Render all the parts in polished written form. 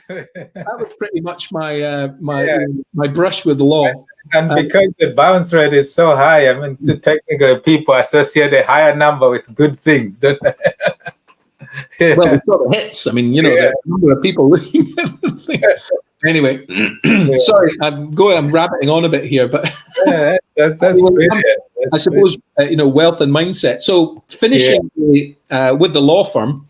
Yes. That was pretty much my brush with the law. And because the bounce rate is so high, I mean, technically people associate a higher number with good things, don't they? Yeah. Well, it's not hits. I mean, the number of people looking at the thing. Anyway, sorry, I'm rabbiting on a bit here, but that's brilliant. I suppose wealth and mindset. So finishing with the law firm,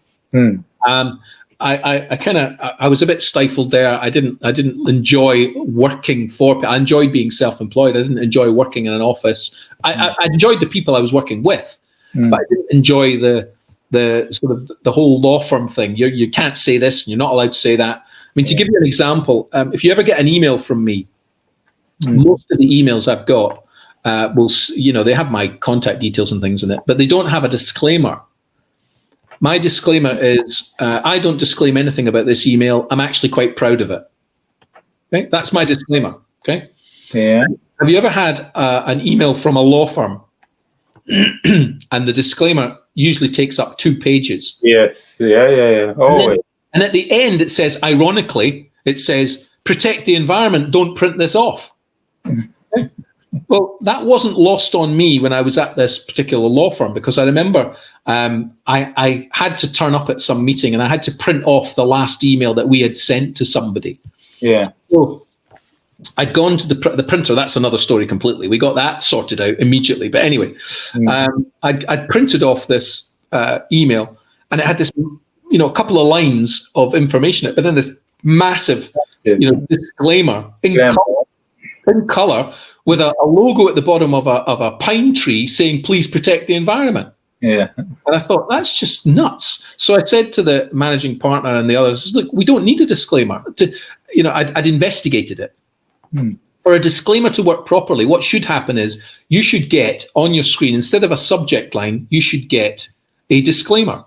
I was a bit stifled there. I didn't enjoy working for. I enjoyed being self-employed. I didn't enjoy working in an office. I enjoyed the people I was working with, but I didn't enjoy the sort of the whole law firm thing. You can't say this, and you're not allowed to say that. I mean, to give you an example, if you ever get an email from me, most of the emails I've got they have my contact details and things in it, but they don't have a disclaimer. My disclaimer is, I don't disclaim anything about this email. I'm actually quite proud of it. Okay, that's my disclaimer. Okay. Yeah. Have you ever had an email from a law firm, and the disclaimer usually takes up 2 pages? Yes. Yeah. Always. And at the end, it says, ironically, protect the environment. Don't print this off. Okay? Well, that wasn't lost on me when I was at this particular law firm, because I remember I had to turn up at some meeting and I had to print off the last email that we had sent to somebody. Yeah. So I'd gone to the printer. That's another story completely. We got that sorted out immediately. But anyway, I'd printed off this email, and it had this, a couple of lines of information, but then this massive, disclaimer in color with a logo at the bottom of a pine tree saying, "Please protect the environment." Yeah. And I thought, that's just nuts. So I said to the managing partner and the others, "Look, we don't need a disclaimer." I'd investigated it. For a disclaimer to work properly, what should happen is you should get on your screen, instead of a subject line, you should get a disclaimer.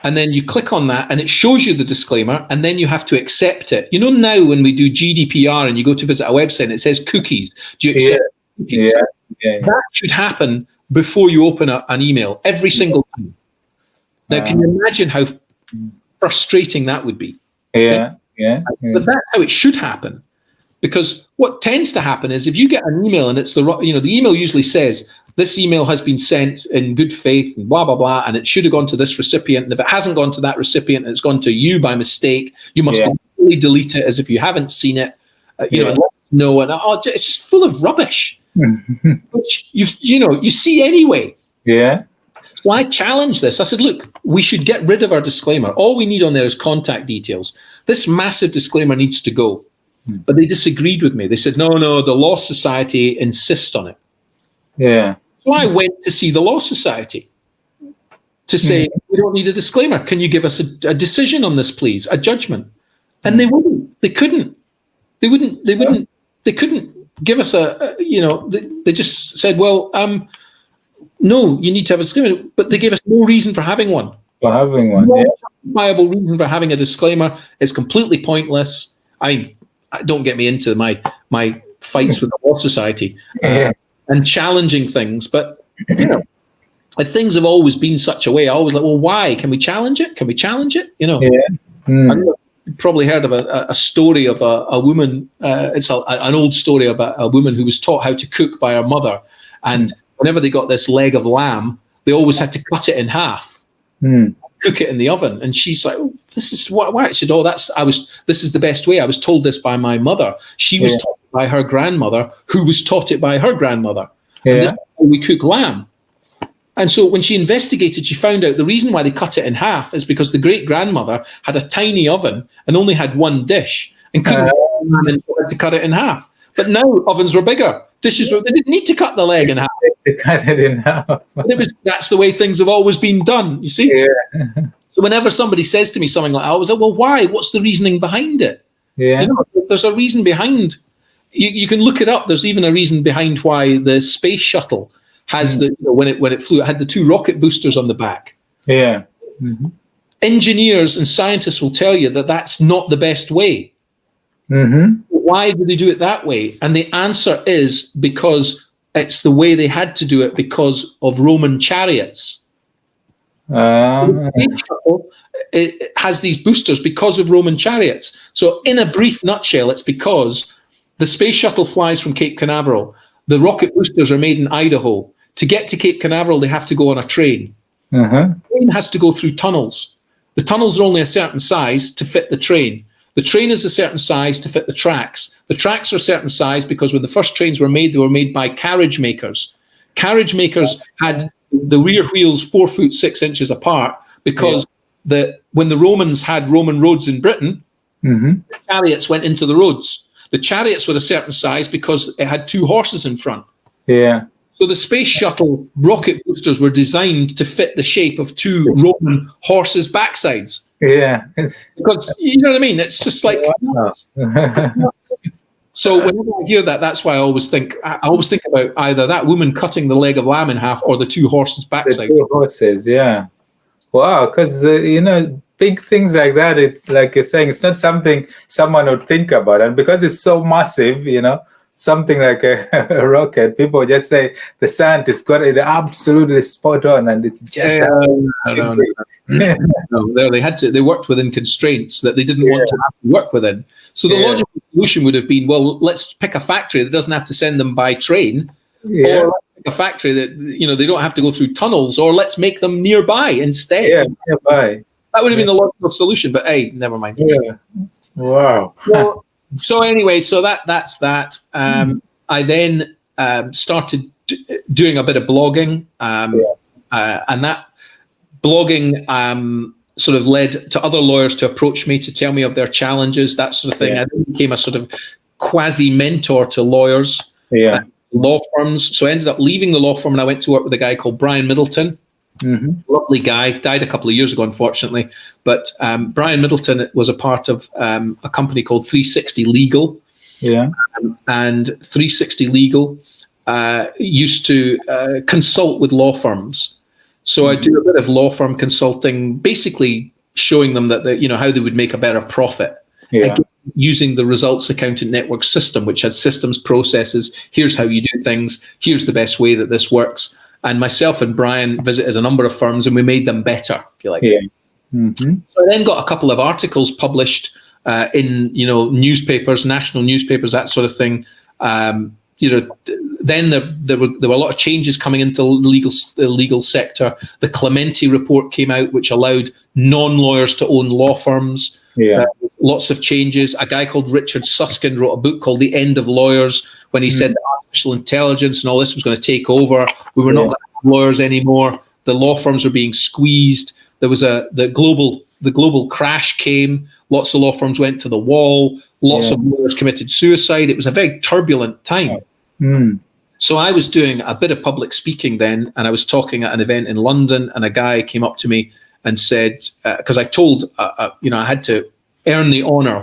And then you click on that and it shows you the disclaimer, and then you have to accept it. Now when we do GDPR and you go to visit a website and it says cookies, do you accept cookies? Yeah. That should happen before you open an email every single time. Now, can you imagine how frustrating that would be? Yeah. But that's how it should happen. Because what tends to happen is if you get an email and it's the email usually says, "This email has been sent in good faith," and blah, blah, blah, and it should have gone to this recipient. And if it hasn't gone to that recipient and it's gone to you by mistake, you must immediately delete it as if you haven't seen it. And let us know. And it's just full of rubbish, which you see anyway. Yeah. So I challenged this. I said, look, we should get rid of our disclaimer. All we need on there is contact details. This massive disclaimer needs to go. But they disagreed with me. They said, no, the Law Society insists on it. Yeah. So I went to see the Law Society to say, we don't need a disclaimer. Can you give us a decision on this, please? A judgment. And they wouldn't. They couldn't. They wouldn't. They couldn't give us they just said, well, no, you need to have a disclaimer. But they gave us no reason for having one. No viable reason for having a disclaimer. It's completely pointless. Don't get me into my fights with the Law Society and challenging things, but things have always been such a way. I always like, well, why? Can we challenge it? You've probably heard of a story of a woman. It's an old story about a woman who was taught how to cook by her mother, and whenever they got this leg of lamb, they always had to cut it in half. Cook it in the oven, and she's like, "Oh, this is why." She said, this is the best way. I was told this by my mother. She was taught it by her grandmother, who was taught it by her grandmother. And this is how we cook lamb. And so when she investigated, she found out the reason why they cut it in half is because the great grandmother had a tiny oven and only had one dish and couldn't had to cut it in half. But now ovens were bigger. They didn't need to cut the leg in half. They cut it in half. That's the way things have always been done, you see? Yeah. So whenever somebody says to me something like that, I was like, well, why? What's the reasoning behind it? Yeah. There's a reason behind. You can look it up. There's even a reason behind why the space shuttle has when it flew, it had the 2 rocket boosters on the back. Yeah. Engineers and scientists will tell you that that's not the best way. Why do they do it that way? And the answer is because it's the way they had to do it because of Roman chariots. Uh, Space shuttle, it has these boosters because of Roman chariots. So in a brief nutshell, it's because the space shuttle flies from Cape Canaveral. The rocket boosters are made in Idaho. To get to Cape Canaveral, they have to go on a train. uh-huh. The train has to go through tunnels. The tunnels are only a certain size to fit the train. The train is a certain size to fit the tracks. The tracks are a certain size because when the first trains were made, they were made by carriage makers. Carriage makers had the rear wheels 4 foot 6 inches apart because when the Romans had Roman roads in Britain, the chariots went into the roads. The chariots were a certain size because it had 2 horses in front. Yeah. So the space shuttle rocket boosters were designed to fit the shape of 2 Roman horses' backsides. Yeah. Because, you know what I mean? It's just like... So whenever I hear that, that's why I always think about either that woman cutting the leg of lamb in half or the 2 horses' backside. The 2 horses, yeah. Wow, because big things like that, it's like you're saying, it's not something someone would think about, and because it's so massive, something like a rocket, people just say the scientists got it absolutely spot on, and it's just no, they worked within constraints that they didn't want to have to work within. So the logical solution would have been, well, let's pick a factory that doesn't have to send them by train, or let's pick a factory that they don't have to go through tunnels, or let's make them nearby instead. Yeah, nearby. That would have been the logical solution, but hey, never mind. Yeah. Wow. Well, so anyway, that's that. I then started doing a bit of blogging, and that blogging sort of led to other lawyers to approach me to tell me of their challenges, that sort of thing. I became a sort of quasi-mentor to lawyers, law firms. So I ended up leaving the law firm and I went to work with a guy called Brian Middleton. Lovely guy, died a couple of years ago, unfortunately. But Brian Middleton was a part of a company called 360 Legal. Yeah. And 360 Legal used to consult with law firms. So I do a bit of law firm consulting, basically showing them that how they would make a better profit. Again, using the Results Accountant Network system, which has systems, processes. Here's how you do things. Here's the best way that this works. And myself and Brian visited a number of firms, and we made them better, if you like. So I then got a couple of articles published in newspapers, national newspapers, that sort of thing. Then there were a lot of changes coming into the legal sector. The Clementi report came out, which allowed non-lawyers to own law firms. Lots of changes. A guy called Richard Susskind wrote a book called The End of Lawyers, when he said that artificial intelligence and all this was going to take over. We were not going to have lawyers anymore. The law firms were being squeezed. There was the global crash came. Lots of law firms went to the wall. Lots of lawyers committed suicide. It was a very turbulent time. So I was doing a bit of public speaking then, and I was talking at an event in London, and a guy came up to me and said, because I told, I had to earn the honor.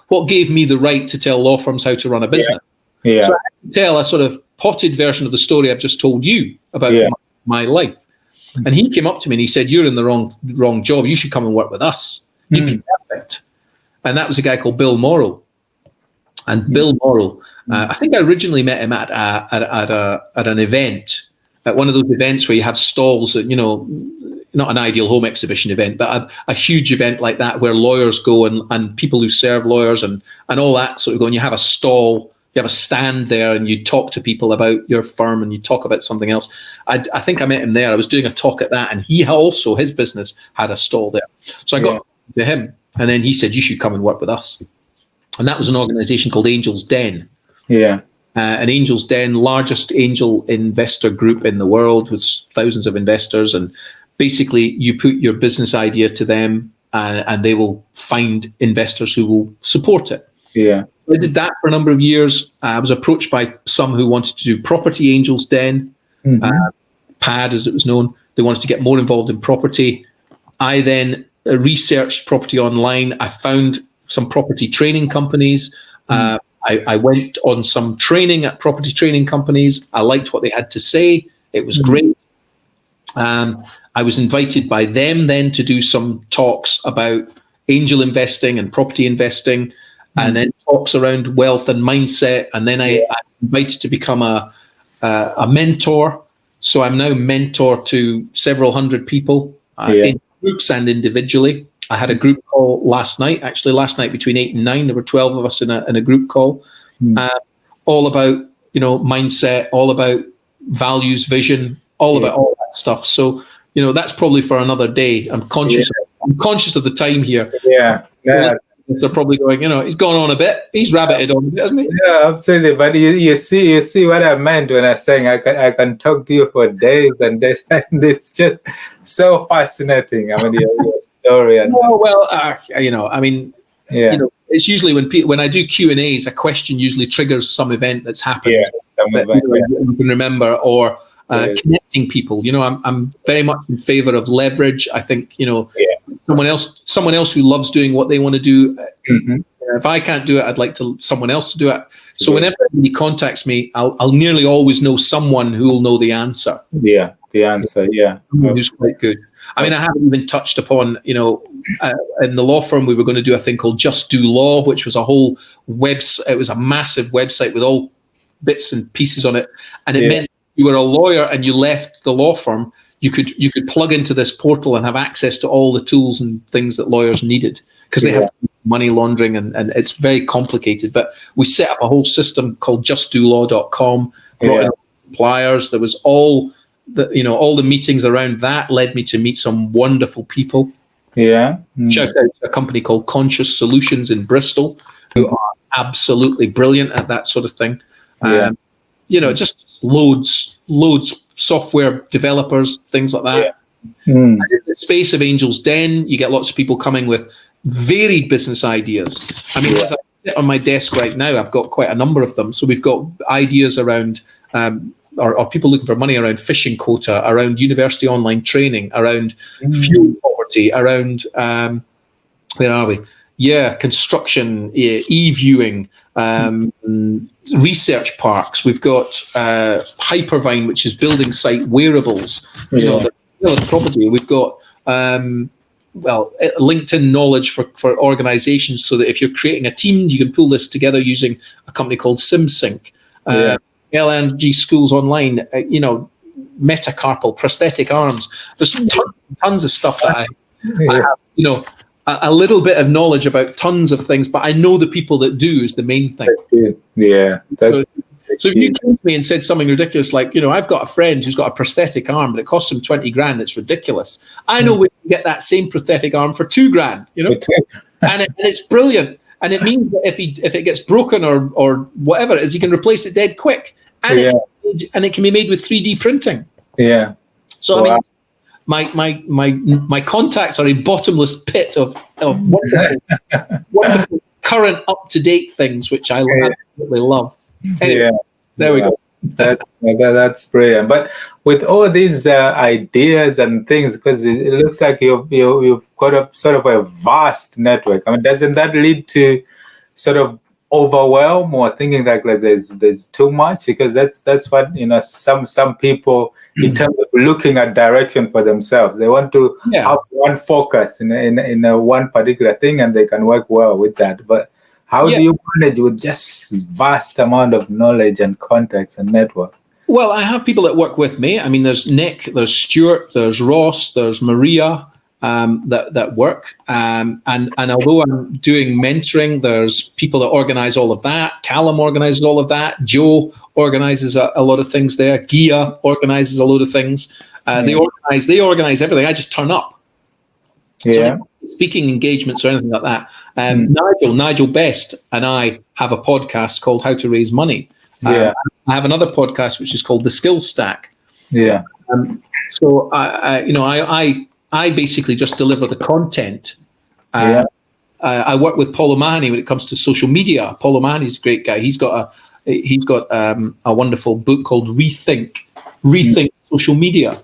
What gave me the right to tell law firms how to run a business? So I had to tell a sort of potted version of the story I've just told you about my life. And he came up to me and he said, "You're in the wrong job. You should come and work with us. You'd be perfect." And that was a guy called Bill Morrow. And Bill Morrow, I think I originally met him at an event, at one of those events where you have stalls, not an Ideal Home exhibition event, but a huge event like that where lawyers go and people who serve lawyers and all that sort of go, and you have a stall, you have a stand there, and you talk to people about your firm and you talk about something else. I think I met him there. I was doing a talk at that, and his business had a stall there. So I got to him, and then he said, "You should come and work with us." And that was an organization called Angel's Den. And Angel's Den, largest angel investor group in the world, with thousands of investors. And basically, you put your business idea to them, and they will find investors who will support it. I did that for a number of years. I was approached by some who wanted to do Property Angel's Den, PAD as it was known. They wanted to get more involved in property. I then researched property online. I found some property training companies. I went on some training at property training companies. I liked what they had to say. It was great. I was invited by them then to do some talks about angel investing and property investing, and then talks around wealth and mindset. And then I invited to become a mentor. So I'm now mentor to several hundred people in groups and individually. I had a group call last night between 8 and 9. There were 12 of us in a group call, all about, mindset, all about values, vision, all about all that stuff. So, that's probably for another day. I'm conscious of the time here. Yeah. They're probably going, he's gone on a bit. He's rabbited on a bit, hasn't he? Yeah, absolutely. But you see what I meant when I was saying I can talk to you for days and days, and it's just so fascinating. I mean, your story. And it's usually when I do Q&As, a question usually triggers some event that's happened you can remember, or connecting people. I'm very much in favor of leverage. I think someone else who loves doing what they want to do. If I can't do it, I'd like someone else to do it. So whenever anybody contacts me, I'll nearly always know someone who will know the answer. Yeah, the answer. Yeah, who's quite good. I mean, I haven't even touched upon, in the law firm, we were going to do a thing called Just Do Law, which was a whole website. It was a massive website with all bits and pieces on it, and it meant you were a lawyer and you left the law firm, you could plug into this portal and have access to all the tools and things that lawyers needed, because they have money laundering and it's very complicated. But we set up a whole system called justdolaw.com, brought in suppliers. There was all the meetings around that led me to meet some wonderful people. Shout out to a company called Conscious Solutions in Bristol, who are absolutely brilliant at that sort of thing. Just loads software developers, things like that. And in the space of Angel's Den, you get lots of people coming with varied business ideas. I mean, as I sit on my desk right now, I've got quite a number of them. So we've got ideas around, or people looking for money around fishing quota, around university online training, around fuel poverty, around, where are we? Construction, e-viewing, research parks. We've got Hypervine, which is building site wearables. The property. We've got LinkedIn knowledge for organizations, so that if you're creating a team, you can pull this together using a company called SimSync. LNG Schools Online, metacarpal, prosthetic arms. There's tons of stuff that I have, a little bit of knowledge about tons of things, but I know the people that do is the main thing. So if you came to me and said something ridiculous like, I've got a friend who's got a prosthetic arm, but it costs him 20 grand, it's ridiculous. I know we can get that same prosthetic arm for 2 grand, and it's brilliant. And it means that if it gets broken or whatever it is, he can replace it dead quick. And it can be made with 3D printing. So I mean, my contacts are a bottomless pit of wonderful current up-to-date things, which I absolutely love. Anyway, there we go. That's brilliant. But with all these ideas and things, because it looks like you've got a sort of a vast network. I mean, doesn't that lead to sort of overwhelm or thinking like there's too much? Because that's what some people, in terms of looking at direction for themselves, they want to have one focus in a one particular thing, and they can work well with that. But how do you manage with just vast amount of knowledge and contacts and network? Well, I have people that work with me. I mean, there's Nick, there's Stuart, there's Ross, there's Maria that work. And although I'm doing mentoring, there's people that organize all of that. Callum organizes all of that. Joe organizes a lot of things there. Gia organizes a load of things. They organize everything. I just turn up. So speaking engagements or anything like that. Nigel Best and I have a podcast called How to Raise Money. I have another podcast which is called The Skills Stack. So I basically just deliver the content. I work with Paul O'Mahony when it comes to social media. Paul O'Mahony's a great guy. He's got a wonderful book called Rethink Social Media.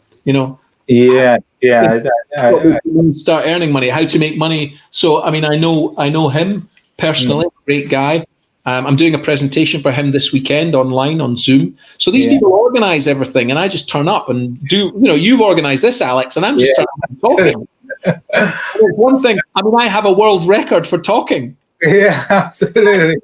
Start earning money, how to make money. So I mean, I know him personally. Great guy. I'm doing a presentation for him this weekend online on Zoom. So these people organize everything, and I just turn up and do. You've organized this, Alex, and I'm just turning up and talking. One thing, I mean, I have a world record for talking. Yeah, absolutely.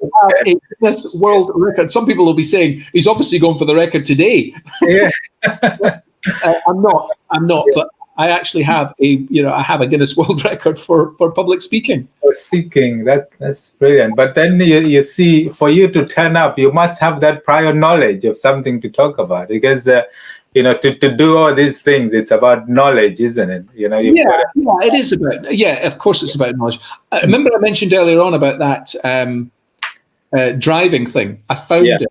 This world record. Some people will be saying he's obviously going for the record today. Yeah. I'm not. But I actually have I have a Guinness World Record for public speaking. For speaking, that's brilliant. But then you see, for you to turn up, you must have that prior knowledge of something to talk about, because to do all these things, it's about knowledge, isn't it? It is about. Yeah, of course, it's about knowledge. Remember, I mentioned earlier on about that driving thing. I found it.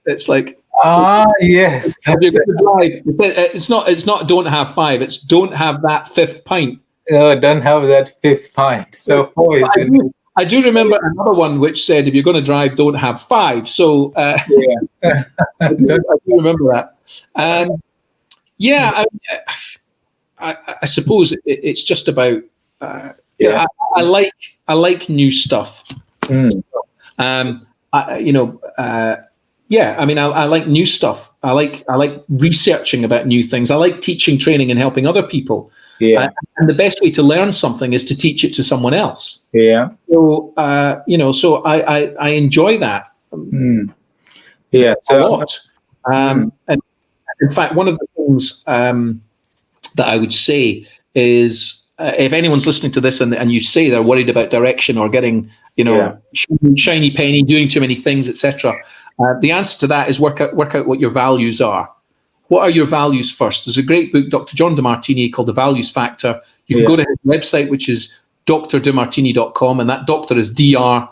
It's like. Yes. If you're going to drive, it's not don't have 5, it's don't have that 5th pint. No, don't have that 5th pint. So 4 is I do remember another one which said, if you're going to drive, don't have 5. So I do remember that. I suppose it's just about I like new stuff. I like new stuff. I like researching about new things. I like teaching, training, and helping other people. Yeah. And the best way to learn something is to teach it to someone else. Yeah. So so I enjoy that. Yeah. A lot. And in fact, one of the things that I would say is, if anyone's listening to this and you say they're worried about direction or getting shiny penny, doing too many things, etc. The answer to that is work out what your values are. What are your values first? There's a great book, Dr. John DeMartini, called The Values Factor. You can go to his website, which is drdemartini.com, and that doctor is DRDEMA,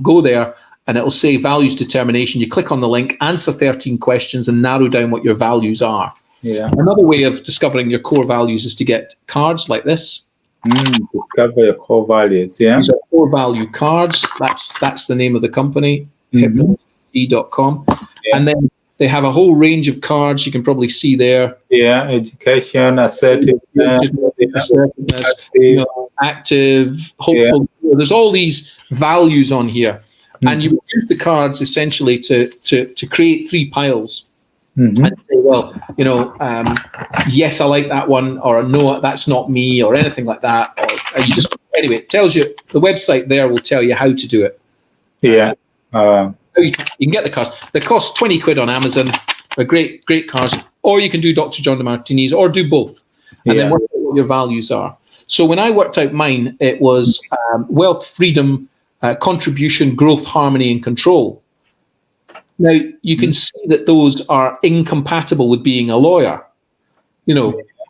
Go there, and it'll say values determination. You click on the link, answer 13 questions, and narrow down what your values are. Yeah. Another way of discovering your core values is to get cards like this. Discover your core values. Yeah. These are core value cards. That's the name of the company, hypnosis.com. Yeah. And then they have a whole range of cards you can probably see there. Yeah, education, assertiveness, active, hopeful. Yeah. There's all these values on here. And you use the cards essentially to create 3 piles. And say, well, yes, I like that one, or no, that's not me, or anything like that. Or you just, anyway, it tells you, the website there will tell you how to do it. Yeah. You can get the cards. They cost 20 quid on Amazon. They're great cards. Or you can do Dr. John DeMartini's, or do both. And then work out what your values are. So when I worked out mine, it was wealth, freedom, contribution, growth, harmony, and control. Now, you can see that those are incompatible with being a lawyer.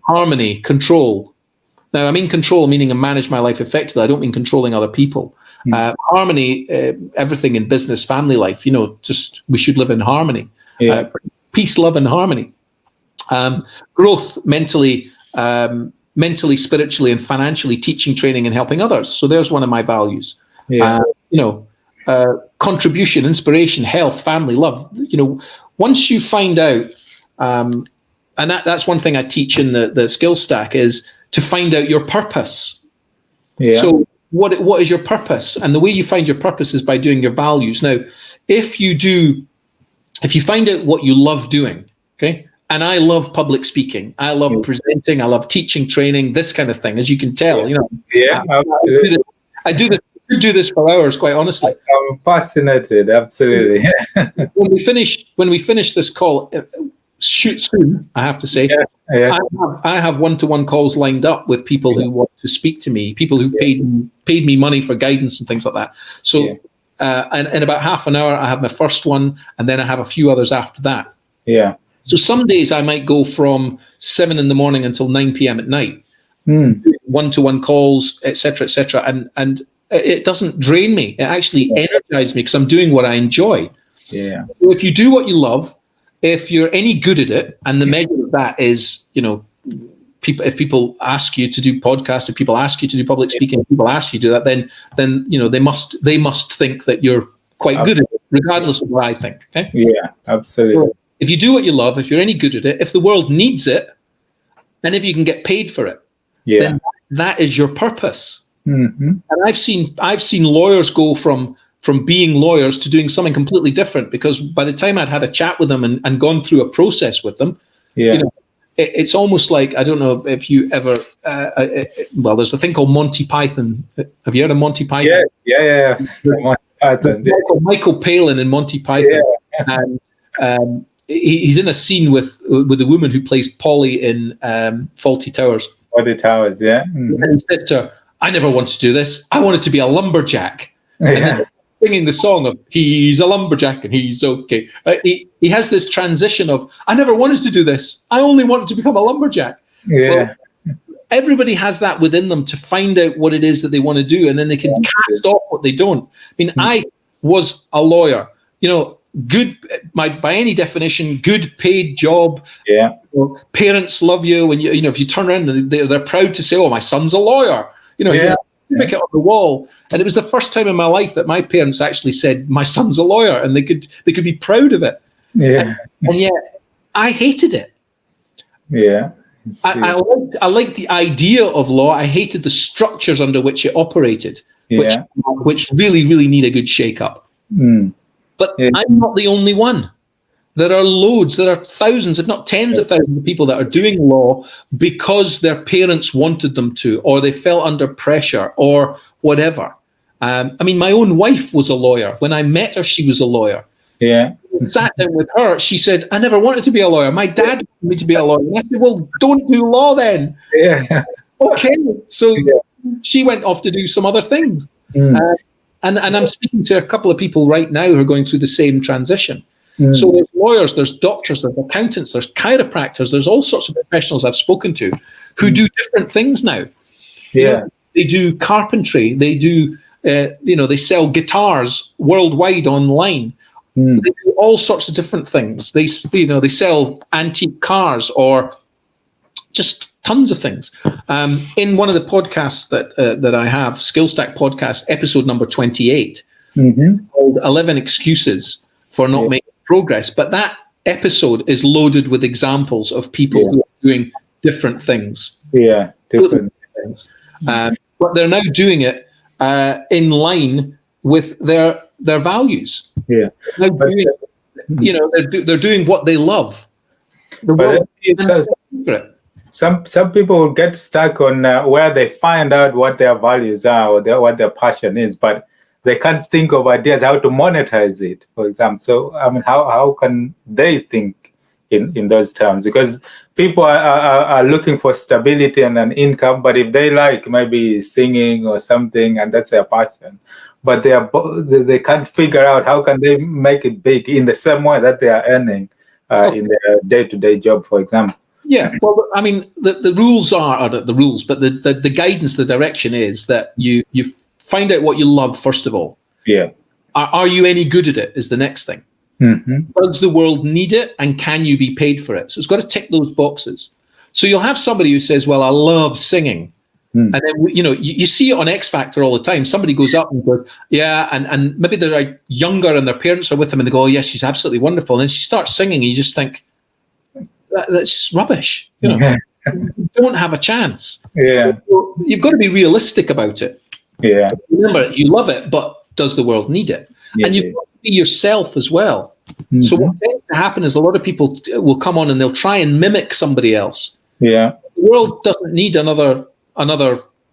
Harmony, control. Now, I mean control, meaning I manage my life effectively. I don't mean controlling other people. Harmony, everything in business, family life, just we should live in harmony. Peace, love, and harmony. Growth, mentally, spiritually, and financially, teaching, training, and helping others. So there's one of my values. Contribution, inspiration, health, family, love. Once you find out, and that's one thing I teach in the skills stack, is to find out your purpose. So what is your purpose? And the way you find your purpose is by doing your values. Now, if you find out what you love doing, okay, and I love public speaking, I love presenting, I love teaching, training, this kind of thing, as you can tell, I do this for hours, quite honestly. I'm fascinated, absolutely. When we finish this call, shoot soon, I have to say. I have one-to-one calls lined up with people who want to speak to me, people who've paid me money for guidance and things like that. So, and in about half an hour, I have my first one, and then I have a few others after that. Yeah. So some days I might go from 7 a.m. until 9 p.m. at night, one-to-one calls, etc., and it doesn't drain me. It actually energizes me because I'm doing what I enjoy. Yeah. So if you do what you love, if you're any good at it, and the measure of that is, if people ask you to do podcasts, if people ask you to do public speaking, if people ask you to do that, then they must think that you're quite good at it, regardless of what I think. Okay. Yeah, absolutely. So if you do what you love, if you're any good at it, if the world needs it, and if you can get paid for it, then that is your purpose. And I've seen lawyers go from being lawyers to doing something completely different, because by the time I'd had a chat with them and gone through a process with them, it's almost like, I don't know if you ever, there's a thing called Monty Python. Have you heard of Monty Python? Yeah. Monty Python. Michael Palin in Monty Python. And he's in a scene with the woman who plays Polly in Fawlty Towers. Fawlty Towers, yeah. And he says to her, I never wanted to do this. I wanted to be a lumberjack. And then singing the song of he's a lumberjack and he's okay. He has this transition of, I never wanted to do this. I only wanted to become a lumberjack. Yeah. Well, everybody has that within them to find out what it is that they want to do, and then they can cast off what they don't. I mean, I was a lawyer, good, by any definition, good paid job. Yeah. Parents love you when if you turn around and they're proud to say, "Oh, my son's a lawyer." Pick it on the wall. And it was the first time in my life that my parents actually said, "My son's a lawyer," and they could be proud of it. Yeah. And yet, I hated it. Yeah. I liked the idea of law. I hated the structures under which it operated, which really, really need a good shake-up. But I'm not the only one. There are loads, there are thousands, if not tens of thousands of people that are doing law because their parents wanted them to, or they felt under pressure, or whatever. I mean, my own wife was a lawyer. When I met her, she was a lawyer. Yeah. Sat down with her, she said, I never wanted to be a lawyer. My dad wanted me to be a lawyer. And I said, well, don't do law then. Yeah. Okay. So she went off to do some other things. And I'm speaking to a couple of people right now who are going through the same transition. So there's lawyers, there's doctors, there's accountants, there's chiropractors, there's all sorts of professionals I've spoken to who do different things now. Yeah. They do carpentry, they do, they sell guitars worldwide online. They do all sorts of different things. They sell antique cars or just tons of things. In one of the podcasts that I have, Skill Stack Podcast, episode number 28, called 11 Excuses for Not Making Progress. But that episode is loaded with examples of people who are doing different things. Yeah, different things. But they're now doing it in line with their values. Yeah. They're doing what they love. Some people will get stuck on where they find out what their values are or what their passion is, but they can't think of ideas how to monetize it, for example. So, I mean, how can they think in those terms? Because people are looking for stability and an income, but if they like maybe singing or something and that's their passion, but they can't figure out how can they make it big in the same way that they are earning in their day-to-day job, for example. Yeah, well, I mean, the rules are the rules, but the guidance, the direction is that you find out what you love, first of all. Yeah. Are you any good at it is the next thing. Does the world need it, and can you be paid for it? So it's got to tick those boxes. So you'll have somebody who says, well, I love singing. And then, you see it on X Factor all the time. Somebody goes up and goes, yeah, and maybe they're younger and their parents are with them and they go, oh, yes, she's absolutely wonderful. And then she starts singing and you just think, that's just rubbish. You don't have a chance. Yeah. You've got to be realistic about it. Yeah. Remember, you love it, but does the world need it? Yeah, and you've got to be yourself as well. So what tends to happen is a lot of people will come on and they'll try and mimic somebody else. Yeah. The world doesn't need another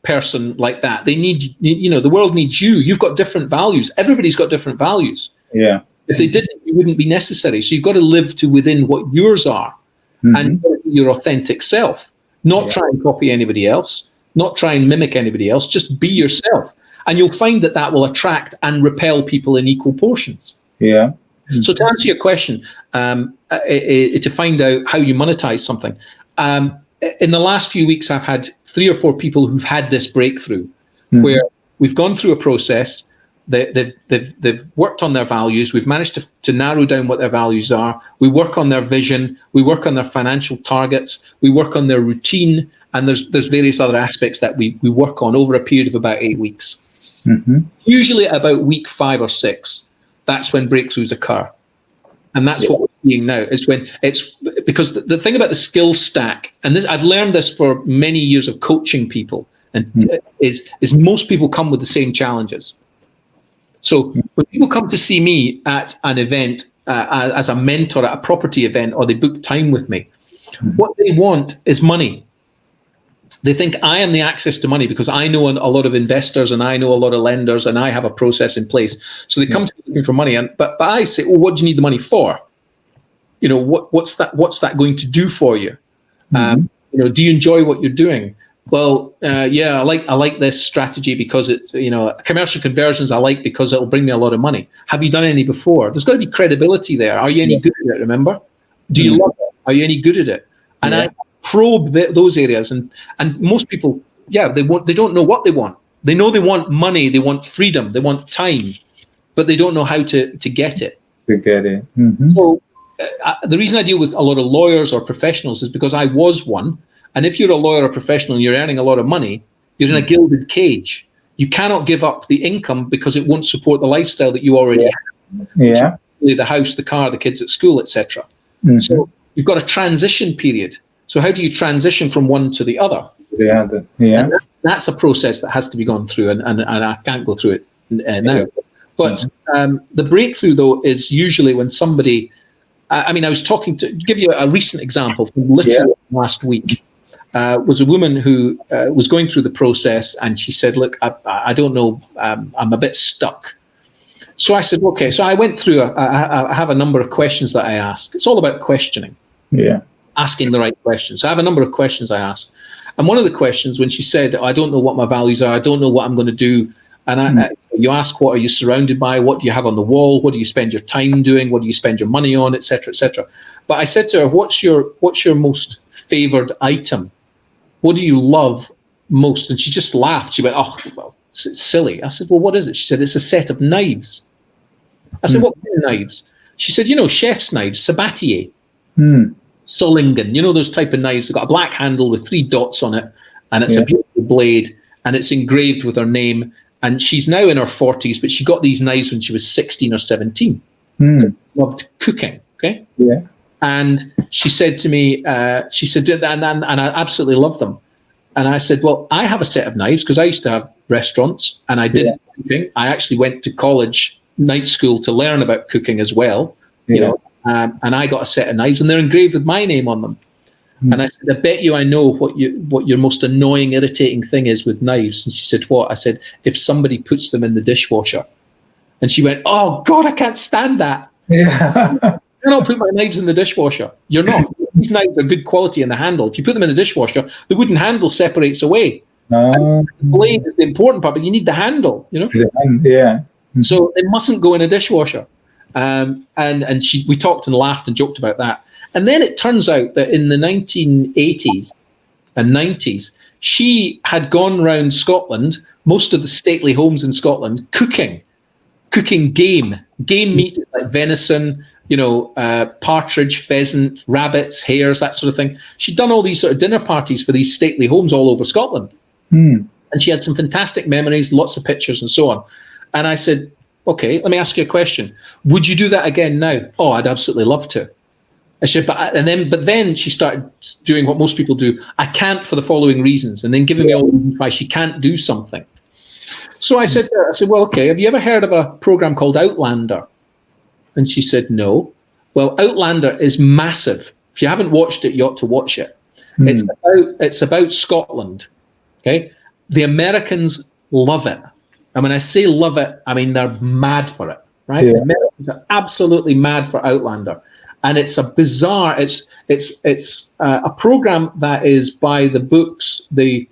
person like that. They need, the world needs you. You've got different values. Everybody's got different values. Yeah. If they didn't, you wouldn't be necessary. So you've got to live to within what yours are and your authentic self. Not try and copy anybody else. Not try and mimic anybody else. Just be yourself. And you'll find that will attract and repel people in equal portions. Yeah. So to answer your question, to find out how you monetize something, in the last few weeks, I've had 3 or 4 people who've had this breakthrough where we've gone through a process. They've worked on their values. We've managed to narrow down what their values are. We work on their vision. We work on their financial targets. We work on their routine. And there's various other aspects that we work on over a period of about 8 weeks. Usually at about week 5 or 6, that's when breakthroughs occur. And that's what we're seeing now. It's because the thing about the skill stack, and this, I've learned this for many years of coaching people, and is most people come with the same challenges. So when people come to see me at an event as a mentor at a property event, or they book time with me, what they want is money. They think I am the access to money because I know a lot of investors and I know a lot of lenders and I have a process in place. So they come to me looking for money. But I say, well, what do you need the money for? what's that going to do for you? Do you enjoy what you're doing? Well, yeah, I like this strategy because it's, commercial conversions I like because it'll bring me a lot of money. Have you done any before? There's got to be credibility there. Are you any good at it? Remember? Do you love it? Are you any good at it? And I probe those areas, and most people, they don't know what they want. They know they want money, they want freedom, they want time, but they don't know how to get it. To get it. So the reason I deal with a lot of lawyers or professionals is because I was one. And if you're a lawyer or professional and you're earning a lot of money, you're in a gilded cage. You cannot give up the income because it won't support the lifestyle that you already have. Yeah. The house, the car, the kids at school, etc. So you've got a transition period. So how do you transition from one to the other? The other, yeah. And that's a process that has to be gone through, and I can't go through it now. But the breakthrough, though, is usually when somebody, I was talking to, give you a recent example from literally last week. Was a woman who was going through the process, and she said, look, I don't know, I'm a bit stuck. So I said, okay. So I went through, I have a number of questions that I ask. It's all about questioning. Yeah. Asking the right questions. So I have a number of questions I ask. And one of the questions, when she said, I don't know what my values are, I don't know what I'm going to do. And you ask, what are you surrounded by? What do you have on the wall? What do you spend your time doing? What do you spend your money on, et cetera, et cetera. But I said to her, what's your most favored item? What do you love most? And she just laughed. She went, oh, well, it's silly. I said, well, what is it? She said, it's a set of knives. I said, what kind of knives? She said, chef's knives, Sabatier, Solingen, those type of knives. They've got a black handle with 3 dots on it, and it's a beautiful blade, and it's engraved with her name. And she's now in her 40s, but she got these knives when she was 16 or 17. Loved cooking, okay? Yeah. And she said to me, and I absolutely love them. And I said, well, I have a set of knives because I used to have restaurants and I did cooking. I actually went to college, night school, to learn about cooking as well, and I got a set of knives and they're engraved with my name on them. And I said, I bet you I know what your most annoying, irritating thing is with knives. And she said, what? I said, if somebody puts them in the dishwasher. And she went, oh God, I can't stand that. Yeah. You're not putting my knives in the dishwasher. You're not. These knives are good quality in the handle. If you put them in the dishwasher, the wooden handle separates away. The blade is the important part, but you need the handle, Yeah. So it mustn't go in a dishwasher. And we talked and laughed and joked about that. And then it turns out that in the 1980s and 90s, she had gone around Scotland, most of the stately homes in Scotland, cooking game meat like venison, partridge, pheasant, rabbits, hares, that sort of thing. She'd done all these sort of dinner parties for these stately homes all over Scotland. And she had some fantastic memories, lots of pictures and so on. And I said, okay, let me ask you a question. Would you do that again now? Oh, I'd absolutely love to. I said, but then she started doing what most people do. I can't for the following reasons, and then giving me all the reasons why she can't do something. So I said, well, okay, have you ever heard of a program called Outlander? And she said, no. Well, Outlander is massive. If you haven't watched it, you ought to watch it. It's about Scotland. Okay, the Americans love it. And when I say love it, I mean they're mad for it. Right? The Americans are absolutely mad for Outlander. And it's a bizarre. It's a program that is by the books. The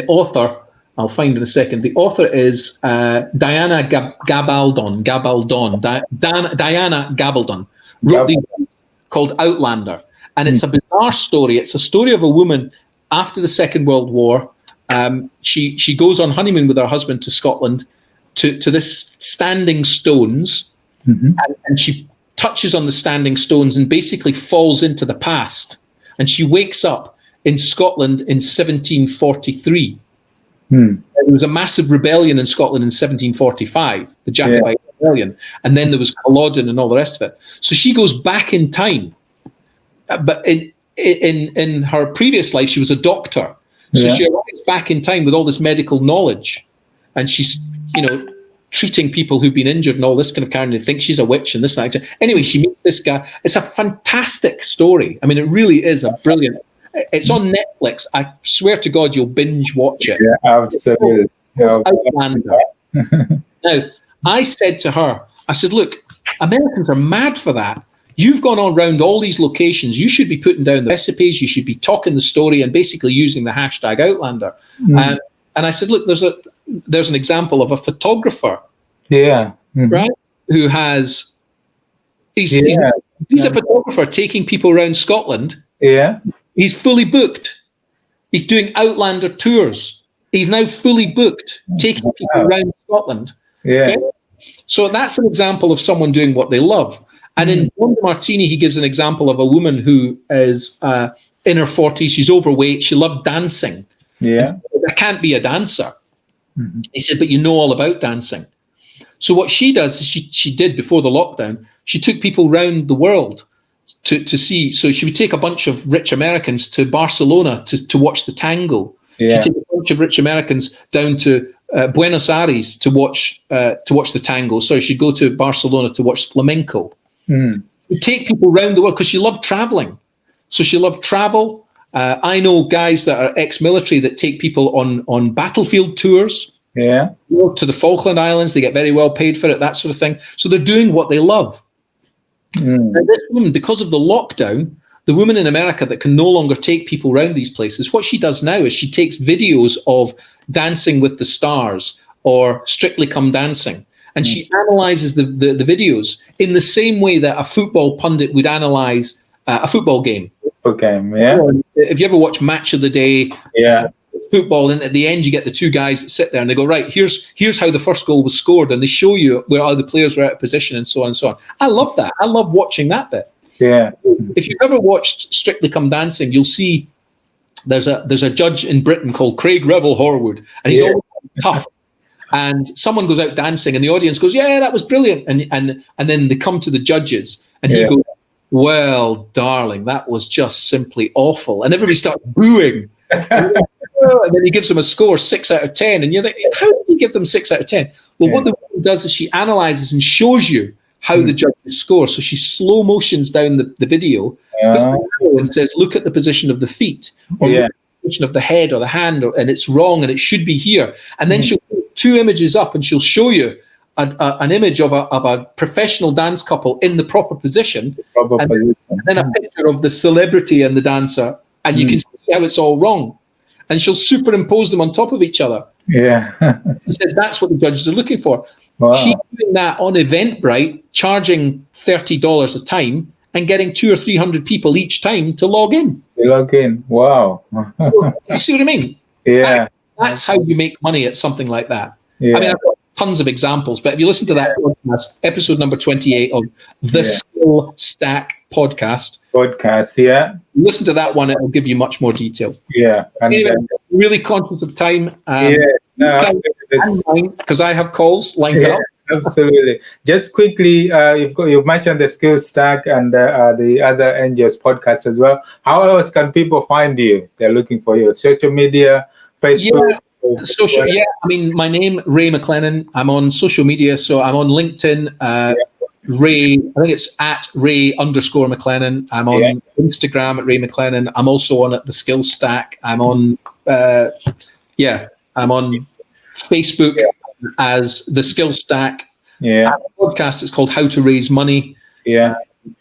author, I'll find in a second. The author is Diana Gabaldon. Diana Gabaldon wrote the book called Outlander, and it's a bizarre story. It's a story of a woman after the Second World War. She goes on honeymoon with her husband to Scotland to this standing stones, and she touches on the standing stones and basically falls into the past. And she wakes up in Scotland in 1743. There was a massive rebellion in Scotland in 1745, the Jacobite rebellion. And then there was Culloden and all the rest of it. So she goes back in time. But in her previous life, she was a doctor. So she arrives back in time with all this medical knowledge. And she's, treating people who've been injured and all this kind of kind. They think she's a witch and this and that. Anyway, she meets this guy. It's a fantastic story. I mean, it really is a brilliant. It's on Netflix. I swear to God, you'll binge watch it. Yeah, absolutely. Outlander. Now, I said to her, I said, look, Americans are mad for that. You've gone on around all these locations. You should be putting down the recipes. You should be talking the story and basically using the hashtag Outlander. And I said, look, there's an example of a photographer, right, who has he's a photographer taking people around Scotland. Yeah, he's fully booked. He's doing Outlander tours. He's now fully booked, taking people around Scotland. Yeah. Okay? So that's an example of someone doing what they love. And in Wanda Martini, he gives an example of a woman who is in her 40s. She's overweight. She loved dancing. Yeah. I can't be a dancer. He said, but you know all about dancing. So what she does is she did before the lockdown, she took people around the world to see. So she would take a bunch of rich Americans to Barcelona to watch the tango. Yeah. She'd take a bunch of rich Americans down to Buenos Aires to watch the tango. So she'd go to Barcelona to watch flamenco. She'd take people around the world because she loved traveling. So she loved travel. I know guys that are ex-military that take people on battlefield tours. Yeah. To the Falkland Islands. They get very well paid for it, that sort of thing. So they're doing what they love. And this woman, because of the lockdown, the woman in America that can no longer take people around these places, what she does now is she takes videos of Dancing with the Stars or Strictly Come Dancing, and she analyzes the videos in the same way that a football pundit would analyze a football game. Okay, yeah. If you ever watch Match of the Day, football, and at the end you get the two guys that sit there and they go, right, here's how the first goal was scored, and they show you where other players were out of position and so on and so on. I love that. I love watching that bit. Yeah. If you've ever watched Strictly Come Dancing, you'll see there's a judge in Britain called Craig Revel Horwood, and he's always tough. And someone goes out dancing, and the audience goes, "Yeah, that was brilliant." And then they come to the judges, and he goes, "Well, darling, that was just simply awful." And everybody starts booing. And then he gives them a score 6 out of 10, and you're like, "How did he give them 6 out of 10?" Well, what the woman does is she analyzes and shows you how the judges score. So she slow motions down the video and says, "Look at the position of the feet, or look at the position of the head or the hand, and it's wrong, and it should be here." And then she'll put 2 images up, and she'll show you an image of a professional dance couple in the proper position, and then a picture of the celebrity and the dancer, and you can see how it's all wrong. And she'll superimpose them on top of each other. Yeah. She said that's what the judges are looking for. Wow. She's doing that on Eventbrite, charging $30 a time and getting 200 or 300 people each time to log in. Wow. So, you see what I mean? Yeah. That's how you make money at something like that. Yeah. I mean, I've got tons of examples, but if you listen to that podcast, episode number 28 of the Skill Stack podcast, listen to that one, it will give you much more detail. Yeah. And anyway, really conscious of time. Because I have calls lined up. Absolutely. Just quickly, you've mentioned the Skill Stack and the other NGOs podcast as well. How else can people find you? They're looking for you. Social media, Facebook. Social. Yeah. I mean, my name, Ray McLennan. I'm on social media, so I'm on LinkedIn. Ray, I think it's at Ray_McLennan. I'm on Instagram at Ray McLennan. I'm also on at the Skill Stack. I'm on, I'm on Facebook as the Skill Stack. Yeah. The podcast is called How to Raise Money. Yeah.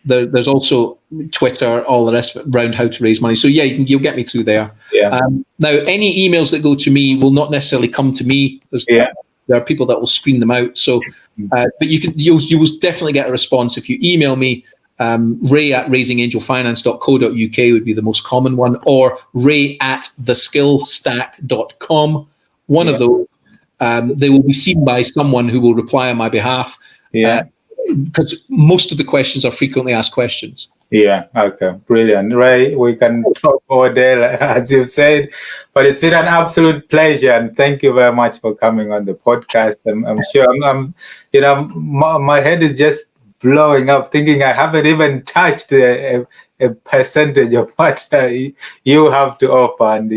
There's also Twitter, all the rest of it around how to raise money. So yeah, you'll get me through there. Yeah. Now, any emails that go to me will not necessarily come to me. There are people that will screen them out. So, but you will definitely get a response if you email me. Ray at raisingangelfinance.co.uk would be the most common one, or Ray at theskillstack.com. One of those. They will be seen by someone who will reply on my behalf. Because most of the questions are frequently asked questions. Yeah, okay, brilliant. Ray, we can talk all day, as you've said, but it's been an absolute pleasure, and thank you very much for coming on the podcast. I'm sure my head is just blowing up, thinking I haven't even touched a percentage of what you have to offer, and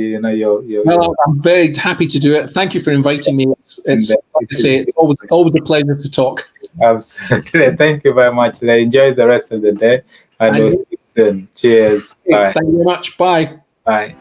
Well, I'm very happy to do it. Thank you for inviting me. It's like I say, it's always a pleasure to talk. Absolutely. Thank you very much. Enjoy the rest of the day, and we'll see you soon. Cheers. Bye. Thank you very much. Bye. Bye.